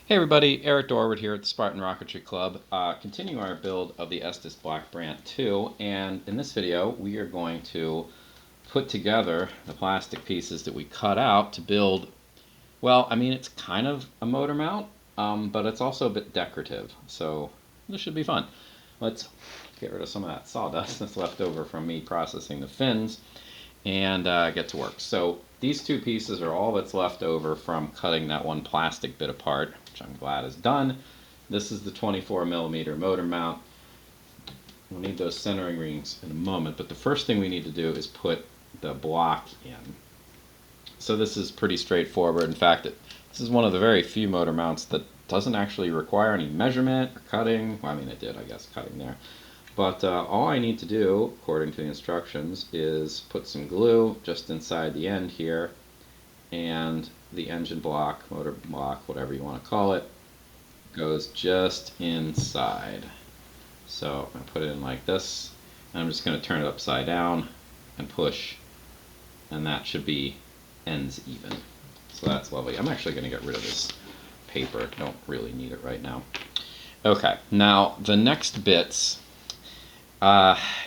Hey everybody, Eric Dorward here at the Spartan Rocketry Club. Continuing our build of the Estes Black Brant II, and in this video we are going to put together the plastic pieces that we cut out to build, well, I mean it's kind of a motor mount, but it's also a bit decorative, so this should be fun. Let's get rid of some of that sawdust that's left over from me processing the fins and get to work. So these two pieces are all that's left over from cutting that one plastic bit apart, which I'm glad is done. This is the 24mm motor mount. We'll need those centering rings in a moment, but the first thing we need to do is put the block in. So this is pretty straightforward. In fact, this is one of the very few motor mounts that doesn't actually require any measurement or cutting. Well, I mean it did, I guess, cutting there. But all I need to do, according to the instructions, is put some glue just inside the end here, and the engine block, motor block, whatever you want to call it, goes just inside. So I'm going to put it in like this, and I'm just going to turn it upside down and push, and that should be ends even. So that's lovely. I'm actually going to get rid of this paper. Don't really need it right now. Okay, now the next bits.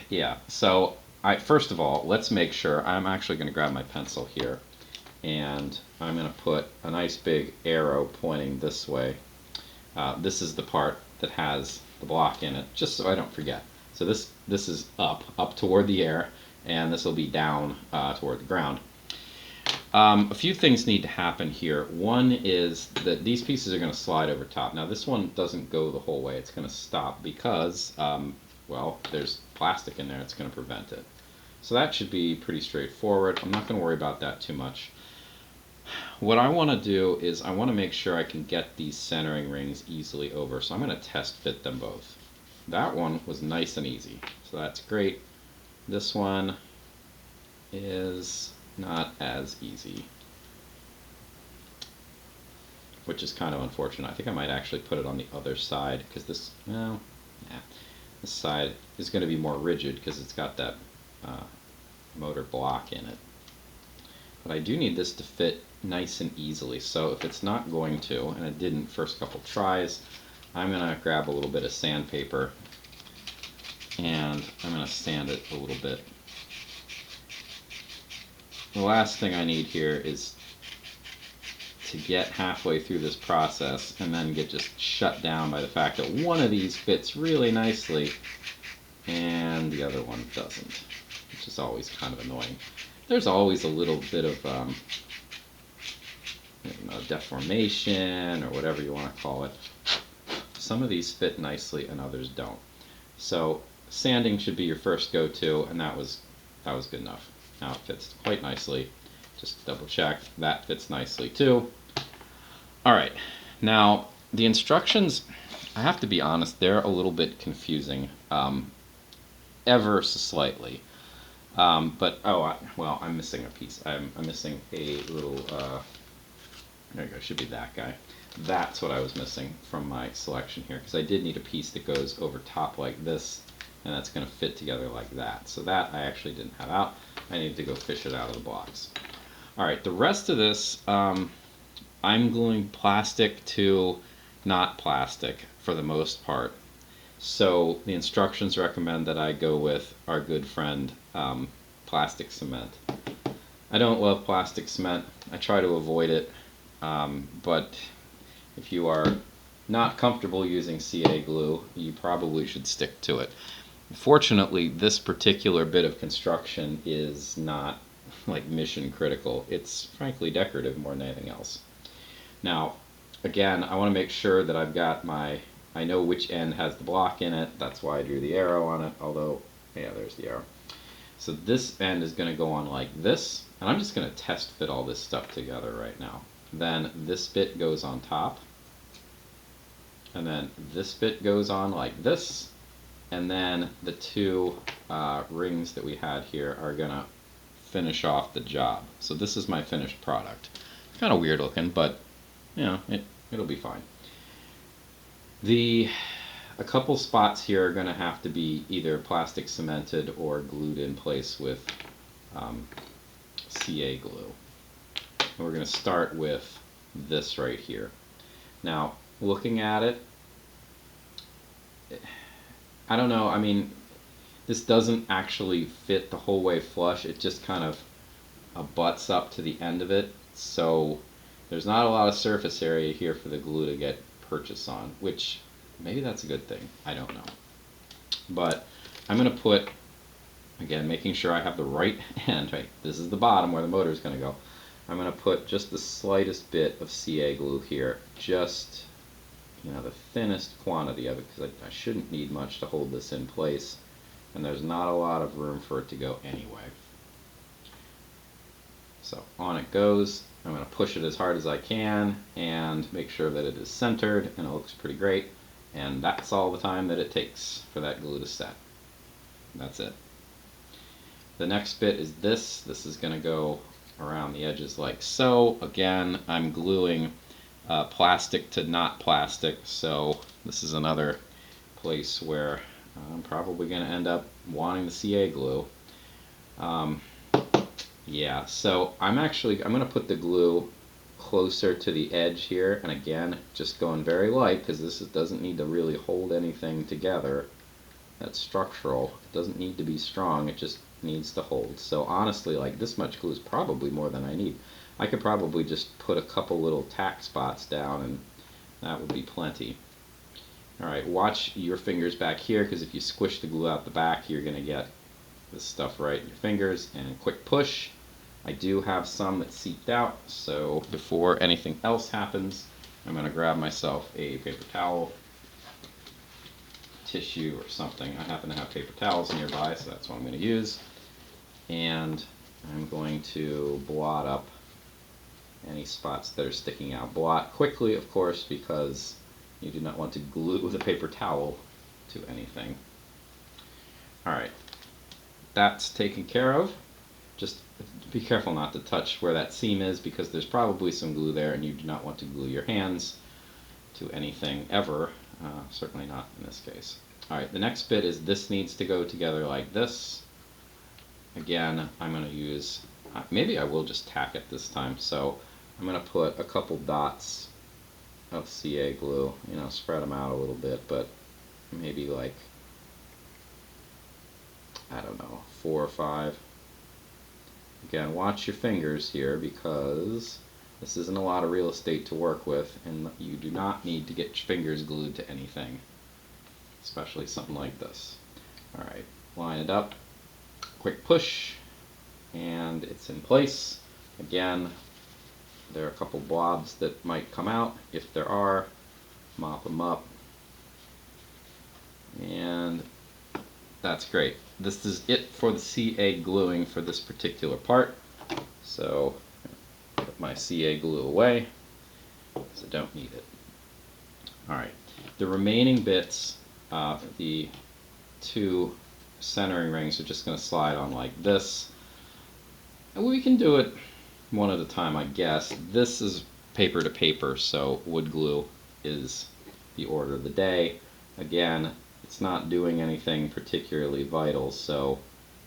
Yeah, so first of all, let's make sure, I'm actually going to grab my pencil here, and I'm going to put a nice big arrow pointing this way. This is the part that has the block in it, just so I don't forget. So this is up toward the air, and this will be down toward the ground. A few things need to happen here. One is that these pieces are going to slide over top. Now this one doesn't go the whole way, it's going to stop because well, there's plastic in there, it's going to prevent it. So that should be pretty straightforward. I'm not going to worry about that too much. What I want to do is I want to make sure I can get these centering rings easily over, so I'm going to test fit them both. That one was nice and easy, so that's great. This one is not as easy, which is kind of unfortunate. I think I might actually put it on the other side, because this, well, yeah. This side is going to be more rigid because it's got that motor block in it. But I do need this to fit nice and easily, so if it's not going to, and it didn't first couple tries, I'm going to grab a little bit of sandpaper and I'm going to sand it a little bit. The last thing I need here is to get halfway through this process and then get just shut down by the fact that one of these fits really nicely and the other one doesn't, which is always kind of annoying. There's always a little bit of deformation or whatever you want to call it. Some of these fit nicely and others don't. So sanding should be your first go-to, and that was good enough. Now it fits quite nicely. Just double check, that fits nicely too. Alright, now the instructions, I have to be honest, they're a little bit confusing, ever so slightly. But, well, I'm missing a piece. I'm missing a little, there you go, should be that guy. That's what I was missing from my selection here, because I did need a piece that goes over top like this, and that's going to fit together like that. So that I actually didn't have out. I needed to go fish it out of the box. Alright, the rest of this, I'm gluing plastic to not plastic for the most part. So the instructions recommend that I go with our good friend plastic cement. I don't love plastic cement. I try to avoid it, but if you are not comfortable using CA glue, you probably should stick to it. Fortunately, this particular bit of construction is not like mission critical. It's frankly decorative more than anything else. Now, again, I want to make sure that I've got I know which end has the block in it. That's why I drew the arrow on it, although, yeah, there's the arrow. So this end is going to go on like this, and I'm just going to test fit all this stuff together right now. Then this bit goes on top, and then this bit goes on like this, and then the two rings that we had here are going to finish off the job. So this is my finished product. It's kind of weird looking, but you know, it'll be fine. A couple spots here are going to have to be either plastic cemented or glued in place with CA glue. And we're going to start with this right here. Now, looking at it, I don't know, I mean, this doesn't actually fit the whole way flush, it just kind of butts up to the end of it, so there's not a lot of surface area here for the glue to get purchase on, which maybe that's a good thing, I don't know. But I'm going to put, again, making sure I have the right end, right, this is the bottom where the motor is going to go. I'm going to put just the slightest bit of CA glue here, just, you know, the thinnest quantity of it, because I shouldn't need much to hold this in place, and there's not a lot of room for it to go anyway. So on it goes. I'm going to push it as hard as I can and make sure that it is centered, and it looks pretty great, and that's all the time that it takes for that glue to set. That's it. The next bit is this. This is going to go around the edges like so. Again, I'm gluing plastic to not plastic, so this is another place where I'm probably going to end up wanting the CA glue. Yeah, so I'm going to put the glue closer to the edge here, and again, just going very light because this doesn't need to really hold anything together that's structural. It doesn't need to be strong, it just needs to hold. So honestly, like, this much glue is probably more than I need. I could probably just put a couple little tack spots down and that would be plenty. Alright, watch your fingers back here, because if you squish the glue out the back, you're going to get this stuff right in your fingers, and quick push. I do have some that seeped out, so before anything else happens, I'm going to grab myself a paper towel, tissue, or something. I happen to have paper towels nearby, so that's what I'm going to use. And I'm going to blot up any spots that are sticking out. Blot quickly, of course, because you do not want to glue the paper towel to anything. Alright, that's taken care of. Just be careful not to touch where that seam is, because there's probably some glue there and you do not want to glue your hands to anything ever, certainly not in this case. Alright, the next bit is this needs to go together like this. Again, I'm going to use, maybe I will just tack it this time, so I'm going to put a couple dots of CA glue, you know, spread them out a little bit, but maybe like, I don't know, 4 or 5. Again, watch your fingers here, because this isn't a lot of real estate to work with, and you do not need to get your fingers glued to anything, especially something like this. Alright, line it up, quick push, and it's in place. Again, there are a couple blobs that might come out. If there are, mop them up, and that's great. This is it for the CA gluing for this particular part. So put my CA glue away, because I don't need it. Alright, the remaining bits, the 2 centering rings are just going to slide on like this. And we can do it one at a time, I guess. This is paper to paper, so wood glue is the order of the day. Again, it's not doing anything particularly vital, so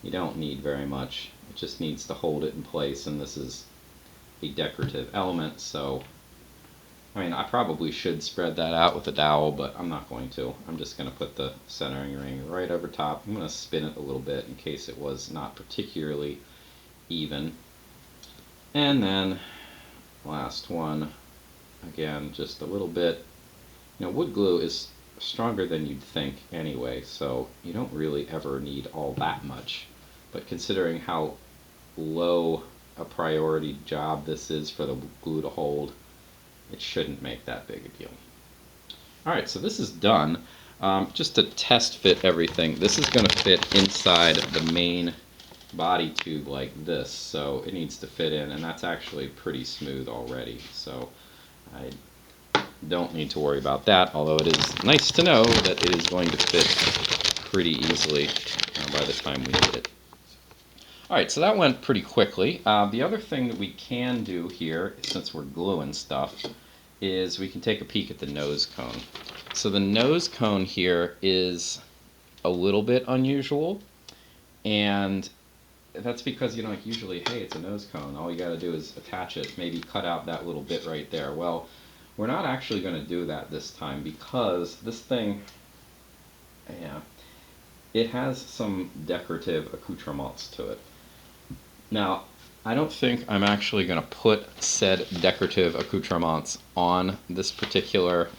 you don't need very much. It just needs to hold it in place, and this is a decorative element, so I mean, I probably should spread that out with a dowel, but I'm not going to. I'm just going to put the centering ring right over top. I'm going to spin it a little bit in case it was not particularly even. And then last one, again, just a little bit. You know, wood glue is stronger than you'd think anyway, so you don't really ever need all that much. But considering how low a priority job this is for the glue to hold, it shouldn't make that big a deal. Alright, so this is done. Just to test fit everything, this is going to fit inside the main body tube like this, so it needs to fit in, and that's actually pretty smooth already, so I don't need to worry about that, although it is nice to know that it is going to fit pretty easily by the time we need it. Alright, so that went pretty quickly. The other thing that we can do here, since we're gluing stuff, is we can take a peek at the nose cone. So the nose cone here is a little bit unusual, and that's because, you know, like usually, hey, it's a nose cone, all you gotta do is attach it, maybe cut out that little bit right there. Well, we're not actually going to do that this time because this thing, yeah, it has some decorative accoutrements to it. Now, I don't think I'm actually going to put said decorative accoutrements on this particular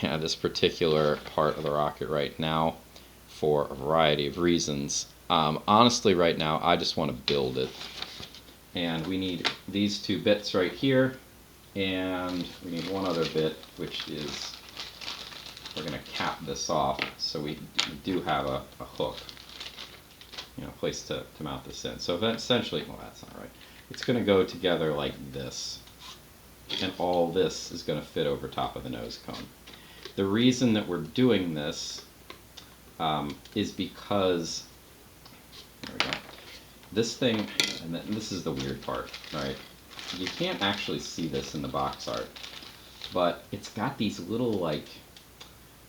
this particular part of the rocket right now for a variety of reasons. Honestly, right now, I just want to build it. And we need these two bits right here, and we need one other bit, which is, we're going to cap this off so we do have a hook, place to mount this in. So essentially, well, that's not right. It's going to go together like this, and all this is going to fit over top of the nose cone. The reason that we're doing this is because, there we go, this thing, and this is the weird part, right? You can't actually see this in the box art, but it's got these little, like,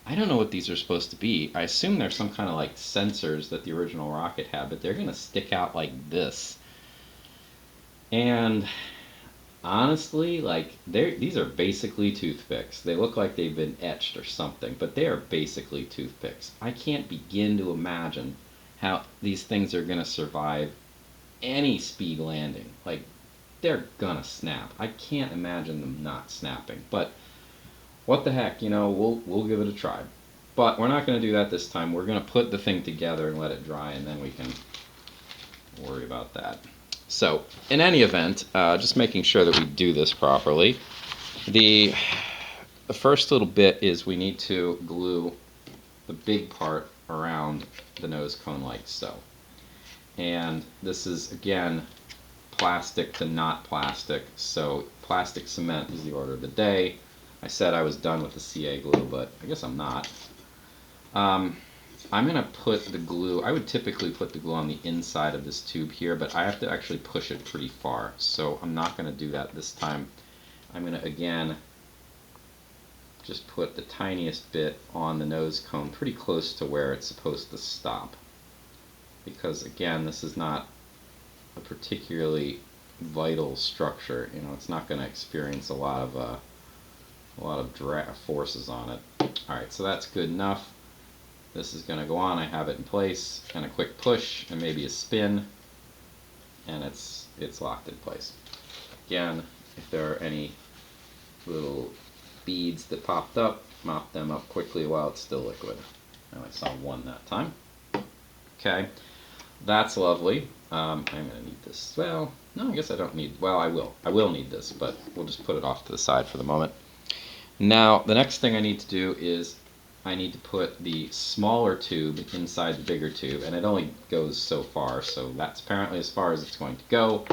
I don't know what these are supposed to be. I assume they're some kind of like sensors that the original rocket had, but they're going to stick out like this. And honestly, like, these are basically toothpicks. They look like they've been etched or something, but they are basically toothpicks. I can't begin to imagine how these things are going to survive any speed landing. Like, they're gonna snap. I can't imagine them not snapping. But what the heck, we'll give it a try. But we're not gonna do that this time. We're gonna put the thing together and let it dry, and then we can worry about that. So, in any event, just making sure that we do this properly. The first little bit is we need to glue the big part around the nose cone like so. And this is, again, plastic to not plastic, so plastic cement is the order of the day. I said I was done with the CA glue, but I guess I'm not. I'm going to put the glue, I would typically put the glue on the inside of this tube here, but I have to actually push it pretty far, so I'm not going to do that this time. I'm going to, again, just put the tiniest bit on the nose cone pretty close to where it's supposed to stop. Because again, this is not a particularly vital structure. It's not going to experience a lot of forces on it. All right, so that's good enough. This is going to go on. I have it in place, and a quick push, and maybe a spin, and it's locked in place. Again, if there are any little beads that popped up, mop them up quickly while it's still liquid. I only saw one that time. Okay. That's lovely. I'm going to need this. Well, no, I guess I don't need, well, I will. I will need this, but we'll just put it off to the side for the moment. Now, the next thing I need to do is I need to put the smaller tube inside the bigger tube, and it only goes so far, so that's apparently as far as it's going to go.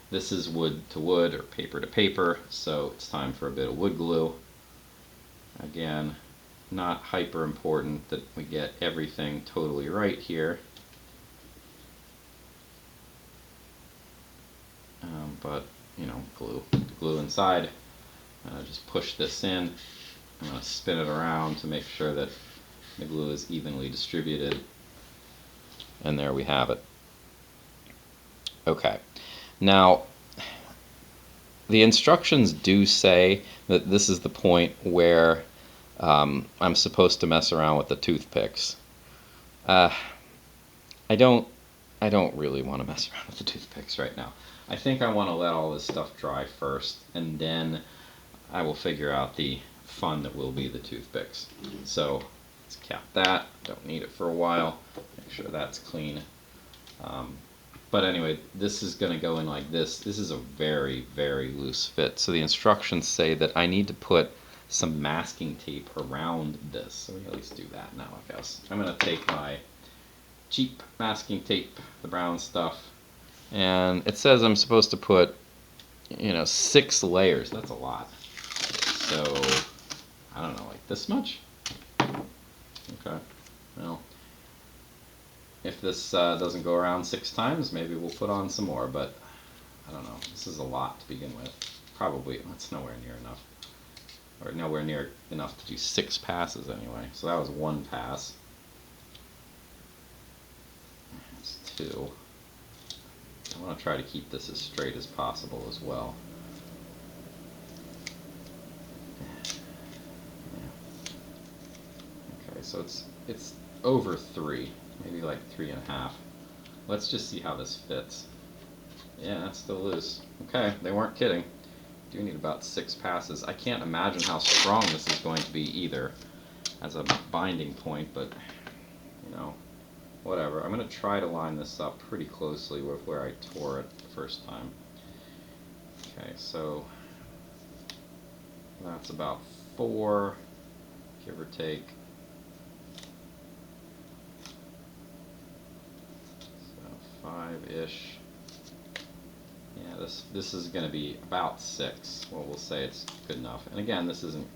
This is wood to wood or paper to paper, so it's time for a bit of wood glue. Again, not hyper important that we get everything totally right here. But, glue inside. Just push this in. I'm going to spin it around to make sure that the glue is evenly distributed. And there we have it. Okay. Now, the instructions do say that this is the point where I'm supposed to mess around with the toothpicks. I don't really want to mess around with the toothpicks right now. I think I want to let all this stuff dry first, and then I will figure out the fun that will be the toothpicks. So let's cap that. Don't need it for a while. Make sure that's clean. But anyway, this is going to go in like this. This is a very, very loose fit. So the instructions say that I need to put some masking tape around this. So we at least do that now, I guess. I'm going to take my cheap masking tape, the brown stuff, and it says I'm supposed to put, 6 layers. That's a lot. So, I don't know, like this much? Okay. Well, if this doesn't go around 6 times, maybe we'll put on some more, but I don't know. This is a lot to begin with. Probably, it's nowhere near enough. Or nowhere near enough to do 6 passes anyway. So that was 1 pass. That's 2. I want to try to keep this as straight as possible as well. so it's over 3, maybe like 3.5. Let's just see how this fits. Yeah, that's still loose. Okay, they weren't kidding. Do need about 6 passes. I can't imagine how strong this is going to be either as a binding point, but you know, whatever. I'm going to try to line this up pretty closely with where I tore it the first time. Okay, so that's about 4, give or take. So 5-ish. Yeah, this is going to be about 6. Well, we'll say it's good enough. And again, this isn't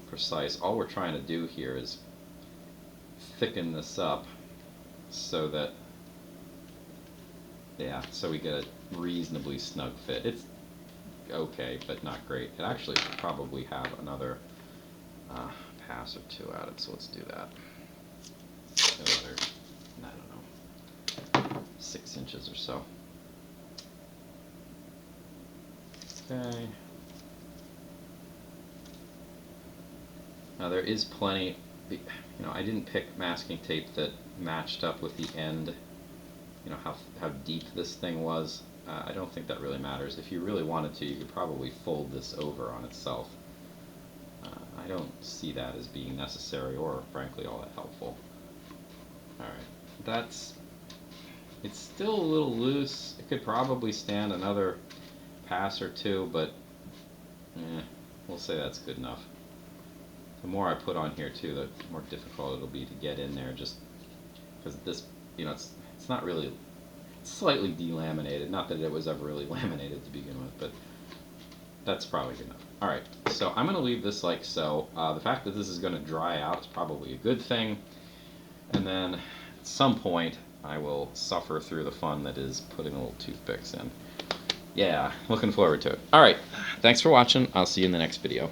precise. All we're trying to do here is thicken this up so that, yeah, so we get a reasonably snug fit. It's okay, but not great. It actually should probably have another pass or 2 at it, so let's do that. Another, I don't know, 6 inches or so. Okay. Now there is plenty, you know, I didn't pick masking tape that matched up with the end, you know, how deep this thing was. I don't think that really matters. If you really wanted to, you could probably fold this over on itself. I don't see that as being necessary or, frankly, all that helpful. Alright, it's still a little loose. It could probably stand another pass or 2, but we'll say that's good enough. The more I put on here too, the more difficult it'll be to get in there, just because this, you know, it's not really, it's slightly delaminated. Not that it was ever really laminated to begin with, but that's probably good enough. Alright, so I'm going to leave this like so. The fact that this is going to dry out is probably a good thing, and then at some point I will suffer through the fun that is putting little toothpicks in. Yeah, looking forward to it. Alright, thanks for watching. I'll see you in the next video.